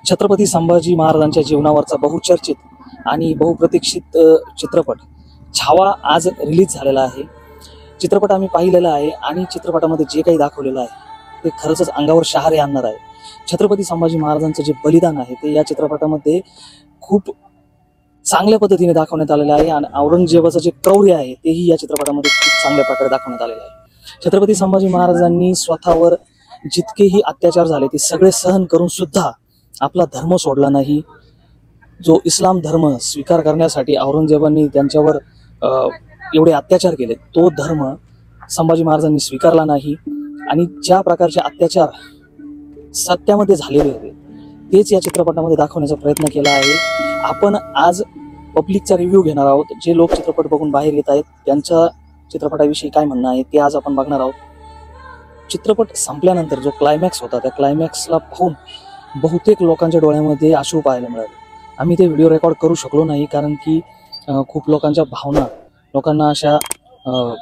छत्रपती संभाजी महाराजांच्या जीवनावरचा बहुचर्चित आणि बहुप्रतीक्षित चित्रपट छावा आज रिलीज झालेला आहे। चित्रपट आम्ही पाहिलेला आहे आणि चित्रपटामध्ये जे काही दाखवलेलं आहे ते खरंच अंगावर शहारे आणणार आहे। छत्रपती संभाजी महाराजांचं जे बलिदान आहे ते या चित्रपटामध्ये खूप चांगल्या पद्धतीने दाखवण्यात आलेलं आहे आणि औरंगजेबाचं जे क्रौर्य आहे तेही या चित्रपटामध्ये खूप चांगल्या प्रकारे दाखवण्यात आलेलं आहे। छत्रपती संभाजी महाराजांनी स्वतःवर जितकेही अत्याचार झाले ते सगळे सहन करून सुद्धा आपला धर्म सोडला नाही। जो इस्लाम धर्म स्वीकार करण्यासाठी औरंगजेबाने त्यांच्यावर एवढे अत्याचार केले तो धर्म संभाजी महाराजांनी स्वीकारला नाही आणि ज्या प्रकारचे अत्याचार सत्यामध्ये झालेले होते तेच या चित्रपटामध्ये दाखवण्याचा प्रयत्न केला आहे। आपण आज पब्लिकचा रिव्ह्यू घेणार आहोत। जे लोक चित्रपट बघून बाहेर येत आहेत त्यांच्या चित्रपटाविषयी काय म्हणणं आहे ते आज आपण बघणार आहोत। चित्रपट संपल्यानंतर जो क्लायमॅक्स होता त्या क्लायमॅक्सला पाहून बहुतेक लोकांच्या डोळ्यामध्ये अश्रू पाहायला मिळाले। आम्ही ते व्हिडिओ रेकॉर्ड करू शकलो नाही कारण की खूप लोकांच्या भावना लोकांना अशा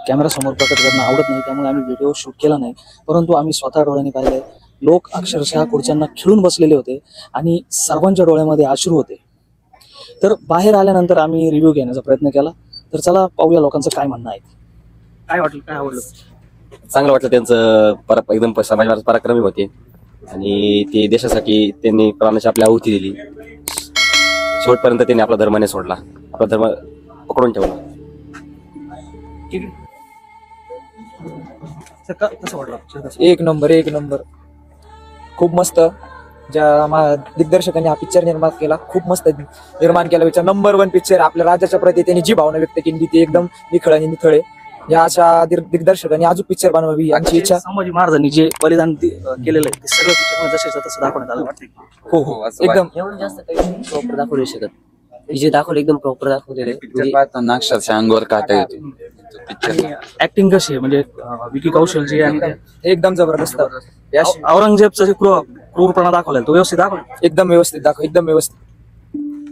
कॅमेरासमोर प्रकट करणं आवडत नाही, त्यामुळे आम्ही व्हिडिओ शूट केला नाही। परंतु आम्ही स्वतः डोळ्यांनी पाहिले, लोक अक्षरशः खुर्च्यांना खिळून बसलेले होते आणि सर्वांच्या डोळ्यामध्ये अश्रू होते। तर बाहेर आल्यानंतर आम्ही रिव्ह्यू घेण्याचा प्रयत्न केला। तर चला पाहूया लोकांचं काय म्हणणं आहे। काय वाटलं, काय आवडलं? चांगलं वाटलं त्यांचं एकदम समाज पराक्रमी होते आणि ते देशासाठी त्यांनी प्राणाची आपली आहुती दिली। शेवटपर्यंत त्यांनी आपला धर्म नाही सोडला, आपला धर्म पकडून ठेवला। कसं वाटलं? एक नंबर खूप मस्त। ज्या दिग्दर्शकांनी हा पिक्चर निर्माण केला खूप मस्त निर्माण केला। Picture number 1 picture. आपल्या राज्याच्या प्रती त्यांनी जी भावना व्यक्त केली ती एकदम निखळ आणि निथळे। या अशा दिग्दर्शकांनी अजून पिक्चर बनवावी यांची इच्छा। संभाजी महाराजांनी जे बलिदान केलेलं आहे ते सगळं पिक्चरमध्ये जसे तसं दाखवण्यात आलं वाटतं। हो एकदम एवढं जास्त काही प्रॉपर दाखवू शकत, जे दाखवलं एकदम प्रॉपर दाखवलेलं पाहताना अक्षरशः अंगावर काटा येतो। पिक्चर ऍक्टिंग कशी आहे म्हणजे विकी कौशल जी आणि एकदम जबरदस्त। औरंगजेबचा जे क्रूरपणा दाखवला तो व्यवस्थित दाखवला, एकदम व्यवस्थित।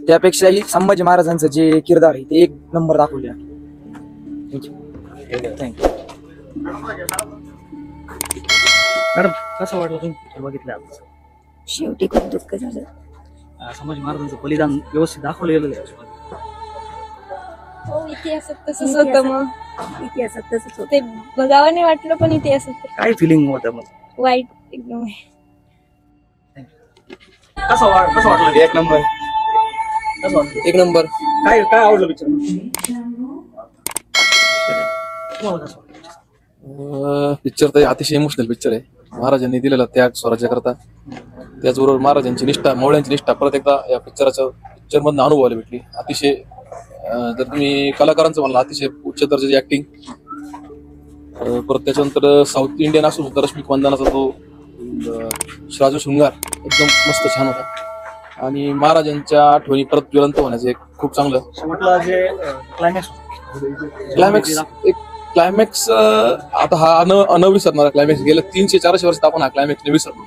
त्यापेक्षाही संभाजी महाराजांचं जे किरदार आहे ते एक नंबर दाखवले। Thank you madam. कसं वाटलं तुम्ही बघितलं? शेवटी खूप दुःख झालं। संभाजी महाराजांचं बलिदान व्यवस्थित दाखवलं गेलं आहे। हो, इतिहासात तसंच होतं। मग इतिहासात तसंच होतं। ते बघावं नाही वाटलं पण इतिहासात काय फिलिंग होतं मग? वाईट एकदम। कसं वाटलं? एक नंबर। काय काय आवडलं पिक्चर? पिक्चर तर अतिशय इमोशनल पिक्चर आहे। महाराजांनी दिलेला त्याग स्वराज्याकरता, त्याचबरोबर महाराजांची निष्ठा, मावळ्यांची निष्ठा परत एकदा या पिक्चर मधून अनुभवायला भेटली। अतिशय जर तुम्ही कलाकारांचं म्हणला अतिशय उच्च दर्जाची ऍक्टिंग। परत त्याच्यानंतर साऊथ इंडियन असून सुद्धा रश्मिक मंदानाचा तो राजू शृंगार एकदम मस्त छान होता आणि महाराजांच्या आठवणी परत ज्वलंत होण्याचं एक खूप चांगलं शेवटला जे क्लायमॅक्स आता हा न विसरणारा क्लायमॅक्स। गेल्या 300-400 वर्षात आपण हा क्लायमॅक्स न विसरलो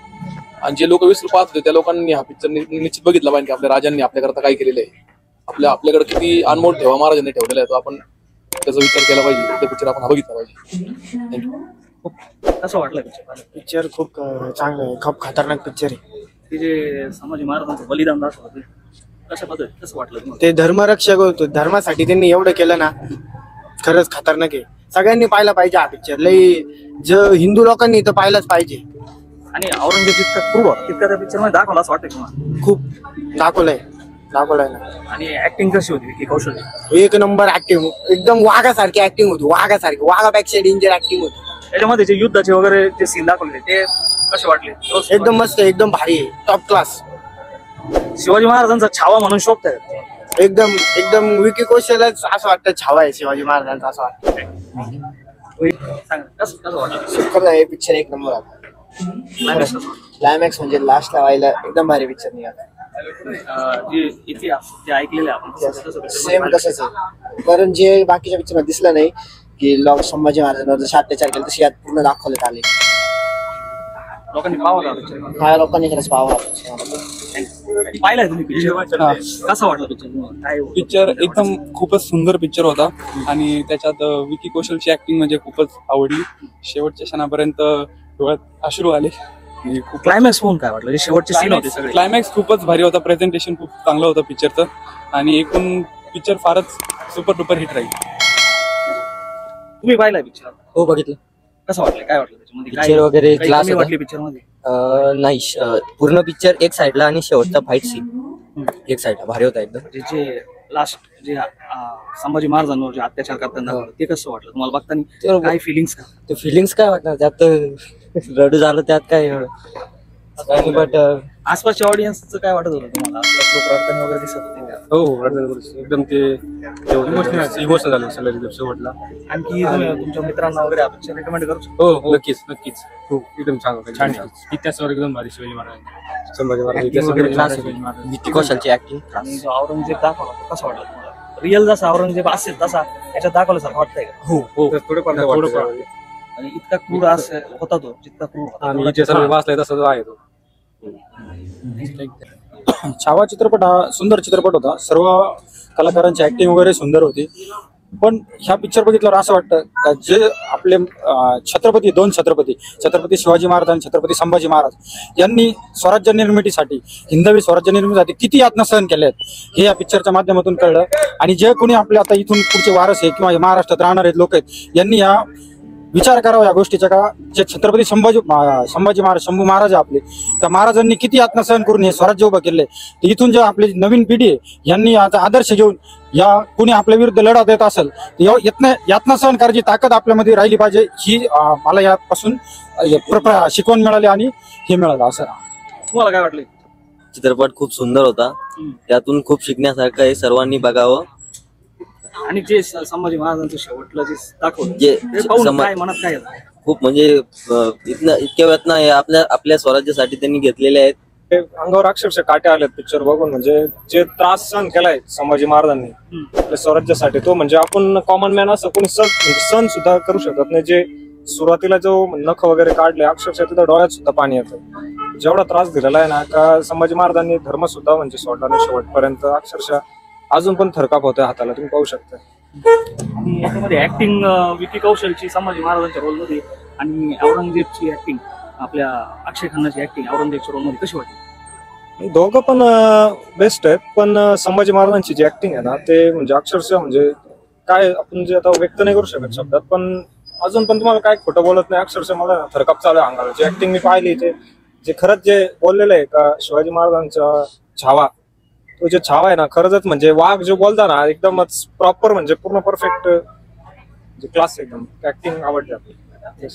आणि जे लोक विसरू पाहत होते त्या लोकांनी हा पिक्चर निश्चित बघितला पाहिजे की आपल्या राजांनी आपल्याकरता काय केलेलं आहे, आपल्याकडे किती अनमोल ठेवा महाराजांनी ठेवलेला आहे, तो आपण त्याचा विचार केला पाहिजे। तो पिक्चर आपण बघितला पाहिजे। थँक्यू। कसं वाटलं पिक्चर? खूप चांगलं आहे, खूप खतरनाक पिक्चर आहे। ते जे संभाजी महाराजांचं बलिदान दाखवलं कशा पद्धतीने कसं वाटलं? ते धर्मरक्षक होतो, धर्मासाठी त्यांनी एवढं केलं ना, खरंच खतरनाक आहे। सगळ्यांनी पाहिला पाहिजे हा पिक्चर। हिंदू लोकांनी तर पाहिलाच पाहिजे। आणि औरंगजेब जितका क्रूर तितका त्या पिक्चर मध्ये दाखवला असं वाटतं तुम्हाला? खूप दाखवलंय ना। आणि ऍक्टिंग कशी होती विकी कौशल? एक नंबर ऍक्टिंग, एकदम वाघासारखी ऍक्टिंग होती, वाघापेक्षा डेंजर ऍक्टिंग होती। त्याच्यामध्ये जे युद्धाचे वगैरे जे सीन दाखवले ते कसे वाटले? एकदम मस्त, एकदम भारी आहे, टॉप क्लास। शिवाजी महाराजांचा छावा म्हणून शोभत एकदम विकी कौशलच असं वाटतं छावा आहे शिवाजी महाराजांचा असं वाटतं। कसं आहे पिक्चर? एक नंबर होता। क्लायमॅक्स म्हणजे लास्टला व्हायला एकदम भारी पिक्चर निघाला। इतिहास जे ऐकलेले आपण सेम तसंच आहे, कारण जे बाकीच्या पिक्चर मध्ये दिसलं नाही की संभाजी महाराजांवर जसे अत्याचार केले तसे यात पूर्ण दाखवण्यात आले। लोकांनी पाहावा का पिक्चर? हा लोकांनी खरंच पाहावा. पाहिलाय तुम्ही पिक्चर? कसा वाटला पिक्चर? काय पिक्चर एकदम खूपच सुंदर पिक्चर होता आणि त्याच्यात विकी कौशलची ऍक्टिंग म्हणजे खूपच आवडली. शेवटच्या क्षणापर्यंत डोळ्यात अश्रू आले. खूप क्लायमॅक्स होऊन काय वाटलं? जे शेवटचे सीन होते सगळे. क्लायमॅक्स खूपच भारी होता. प्रेझेंटेशन खूप चांगलं होतं पिक्चरचं आणि एकूण पिक्चर फारच सुपर डुपर हिट राहील. तुम्ही पाहिलाय पिक्चर? हो बघितलं. कसं वाटलं? काय वाटलं त्याच्यामध्ये? पिक्चर वगैरे काही क्लास कमी होता. वाटली पिक्चर मध्ये? नाही पूर्ण पिक्चर एक साइडला आणि शेवटचा फाईट सीन एक साइडला भारी होता एकदम. म्हणजे जे लास्ट जे संभाजी महाराजांवर जे अत्याचार करताना दाखवलं, ते कसं वाटलं तुम्हाला बघताना? काय फिलिंग्स का? ते फिलिंग्स काय वाटणार त्यात? रडू झालं त्यात काय बट आसपासच्या ऑडियन्सचं काय वाटत होतं तुम्हाला? आसपास लोक रडताना वगैरे दिसत होते का? हो एकदम ते इमोशनल झालं सगळं शेवटला. आणखी तुम्ही तुमच्या मित्रांना वगैरे पिक्चर रेकमेंड करू शकता? हो नक्कीच हो एकदम छान इतिहासावर एकदम भारी शिवाजी महाराज संभाजी महाराज विकी कौशलची ऍक्टिंग. आणि जो औरंगजेब दाखवला तो कसा वाटला तुम्हाला? रिअल जसा औरंगजेब असेल तसा याच्यात दाखवल्यासारखं वाटतंय का? हो थोडंफार आणि इतका क्रूर असं होता तो, जितका क्रूर होता आणि जे सर्व वाचलंय तसं आहे तो. छावा चित्रपट हा सुंदर चित्रपट होता. सर्व कलाकारांची ऍक्टिंग वगैरे सुंदर होती. पण ह्या पिक्चर बघितल्यावर असं वाटतं का जे आपले दोन छत्रपती शिवाजी महाराज आणि छत्रपती संभाजी महाराज यांनी स्वराज्य निर्मितीसाठी, हिंदवी स्वराज्य निर्मितीसाठी किती यातना सहन केल्या आहेत हे या पिक्चरच्या माध्यमातून कळलं. आणि जे कोणी आपले आता इथून पुढचे वारस आहे किंवा महाराष्ट्रात राहणारे लोक आहेत यांनी या विचार करावा या गोष्टीचा का जे छत्रपती संभाजी महाराज शंभू महाराज आपले त्या महाराजांनी किती यातना सहन करून हे स्वराज्य उभं केले. इथून जे आपली नवीन पिढी आहे यांनी आता आदर्श घेऊन या कुणी आपल्या विरुद्ध लढा देत असेल यातना सहन करायची ताकद आपल्यामध्ये राहिली पाहिजे ही मला यापासून शिकवण मिळाली आणि हे मिळालं. असं तुम्हाला काय वाटलं? चित्रपट खूप सुंदर होता. त्यातून खूप शिकण्यासारखं आहे. सर्वांनी बघावं. आणि जे संभाजी महाराजांचं शेवटलं जे दाखवलं जे ते पाहून काय मनात काय येतं? खूप म्हणजे इतक्या वेतना आपल्या स्वराज्यासाठी त्यांनी घेतलेले आहेत. अंगावर अक्षरशः काटे आलेत पिक्चर बघून. म्हणजे जे त्रास सहन केलाय संभाजी महाराजांनी आपल्या स्वराज्यासाठी तो म्हणजे आपण कॉमन मॅन असं कोणी सण सुद्धा करू शकत नाही. जे सुरुवातीला जो नख वगैरे काढले अक्षरशः तिथं डोळ्यात सुद्धा पाणी येतं. जेवढा त्रास दिलेला आहे ना का संभाजी महाराजांनी धर्म सुद्धा म्हणजे सोडला नाही शेवटपर्यंत. अक्षरशः अजून पण थरकाप होतोय हाताला, तुम्ही पाहू शकता. आणि याच्यामध्ये ऍक्टिंग विकी कौशलची संभाजी महाराजांच्या रोलमध्ये आणि औरंगजेबची ऍक्टिंग, आपल्या अक्षय खन्नाची ऍक्टिंग औरंगजेबच्या रोलमध्ये कशी वाटली? दोघं पण बेस्ट आहेत. पण संभाजी महाराजांची जी ऍक्टिंग आहे ना ते म्हणजे अक्षरशः म्हणजे काय आपण जे आता व्यक्त नाही करू शकत शब्दात. पण अजून पण तुम्हाला काय खोटं बोलत नाही. अक्षरशः मला थरकाप चालू आहे अंगाला. जी ऍक्टिंग मी पाहिली ते जे खरंच जे बोललेलं आहे का शिवाजी महाराजांचा छावा, तो जे छावा आहे ना खरंच म्हणजे वाघ जो बोलता ना एकदमच प्रॉपर म्हणजे पूर्ण परफेक्ट क्लास एकदम ऍक्टिंग आवडते आपली.